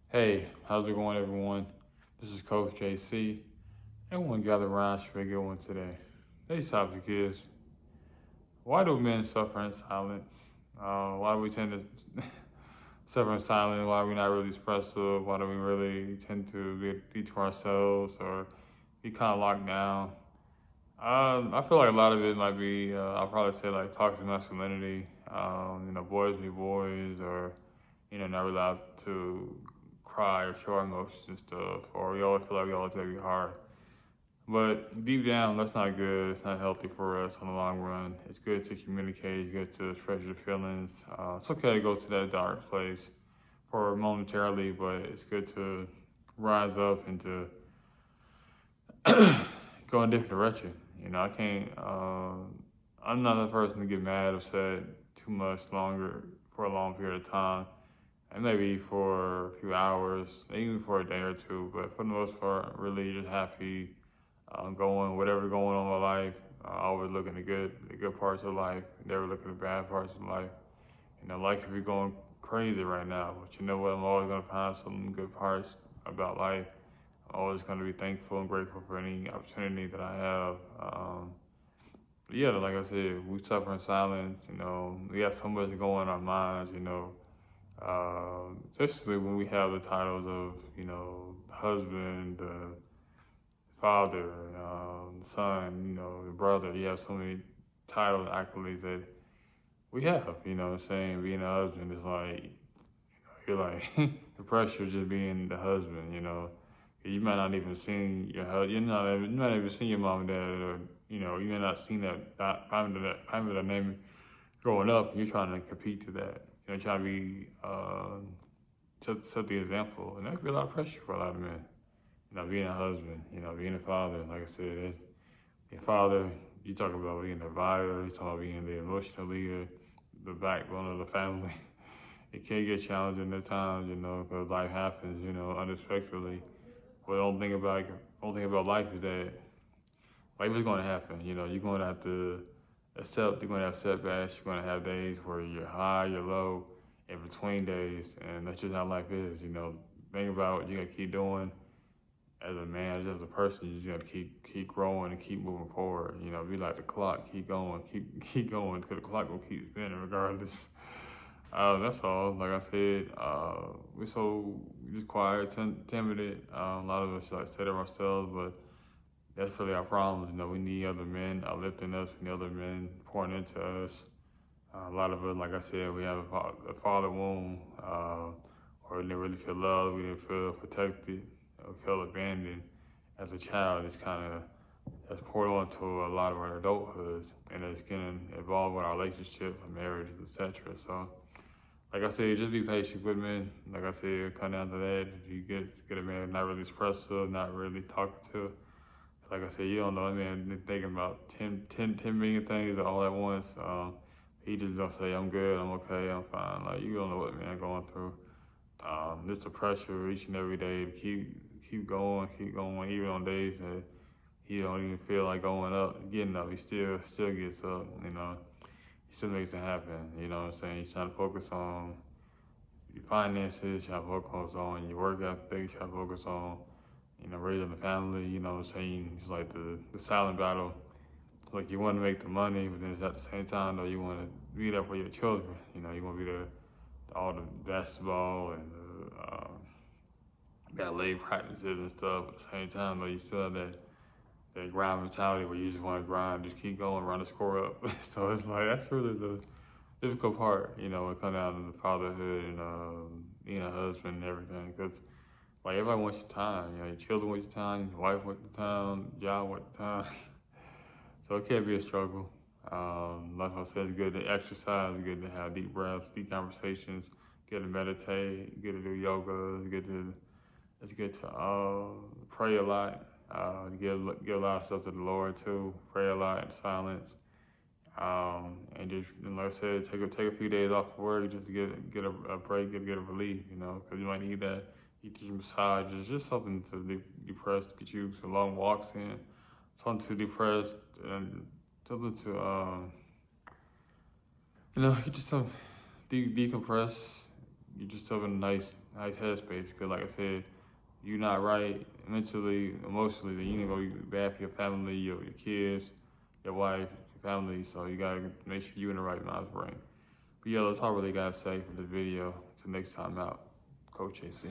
Hey, how's it going, everyone? This is Coach JC. Everyone gather around for a good one today. Today's topic is why do men suffer in silence? Why do we tend to suffer in silence? Why are we not really expressive? Why do we really tend to be to ourselves or be kind of locked down? I feel like a lot of it might be, I'll probably say like toxic masculinity. Boys be boys, or not really allowed to cry or show our emotions and stuff, or we always feel like we always gotta be hard. But deep down, that's not good. It's not healthy for us on the long run. It's good to communicate. It's good to express your feelings. It's okay to go to that dark place for momentarily, but it's good to rise up and to go in a different direction. I can't. I'm not the person to get mad, upset too much longer for a long period of time, and maybe for a few hours, even for a day or two. But for the most part, I'm really just happy, going whatever going on in my life. Always looking at the good parts of life. Never looking at the bad parts of life. Life could be going crazy right now, but you know what? I'm always gonna find some good parts about life. I'm always gonna be thankful and grateful for any opportunity that I have. Yeah, like I said, we suffer in silence. We got so much going in our minds. Especially when we have the titles of, husband, father, son, the brother. You have so many titles, accolades that we have. What I'm saying? Being a husband is like, you're like, the pressure of just being the husband. You might not even seen your husband. You might not even seen your mom and dad, or you may not seen family dynamic growing up. You're trying to compete to that. Trying to be set the example, and that could be a lot of pressure for a lot of men. Being a husband, being a father. Like I said, it's, your father. You talk about being the provider. You talk about being the emotional leader, the backbone of the family. It can get challenging at times, because life happens, unexpectedly. But the only thing about life is that life is going to happen. You're going to have to accept. You're going to have setbacks. You're going to have days where you're high, you're low, in between days, and that's just how life is. Think about what you got to keep doing as a man, as a person. You just got to keep growing and keep moving forward. Be like the clock, keep going, keep going, because the clock will keep spinning regardless. That's all. Like I said, we're so just quiet, timid. A lot of us like say to ourselves, but that's really our problem. We need other men uplifting us. We need other men pouring into us. A lot of us, like I said, we have a father wound, or we didn't really feel loved. We didn't feel protected. We felt abandoned as a child. It's kind of that's poured onto a lot of our adulthoods, and it's getting involved with our relationships, our marriages, etc. So, like I said, just be patient with men. Like I said, come down to that. If you get a man not really expressive, not really talkative, like I said, you don't know, man, thinking about 10 million things all at once. He just don't say, I'm good, I'm okay, I'm fine. Like, you don't know what man going through. Just the pressure each and every day to keep going, even on days that he don't even feel like going up, getting up. He still gets up. He still makes it happen. You know what I'm saying? He's trying to focus on your finances, trying to focus on your work ethic, trying to focus on raising the family. What I'm saying? It's like the silent battle. Like, you want to make the money, but then it's at the same time though you want to be there for your children. You want to be there all the basketball and ballet practices and stuff. At the same time though, you still have that grind mentality where you just want to grind, just keep going, run the score up. So it's like that's really the difficult part. When it comes down to the fatherhood and being a husband and everything, because like everybody wants your time. Your children want your time, your wife wants your time, job wants your time. So it can be a struggle. Like I said, it's good to exercise, it's good to have deep breaths, deep conversations, good to meditate, good to do yoga, it's good to pray a lot, give a lot of stuff to the Lord too, pray a lot in silence, and just like I said, take a few days off of work just to get a break, get a relief, because you might need that. You get your massages, just something to depress, get you some long walks in, something to depress, and something to get you some decompress, get yourself in a nice headspace. Because like I said, you're not right mentally, emotionally, then you gonna be bad for your family, your kids, your wife, your family. So you gotta make sure you're in the right mind frame. But yeah, that's all I really gotta say for this video. Until next time out, Coach AC.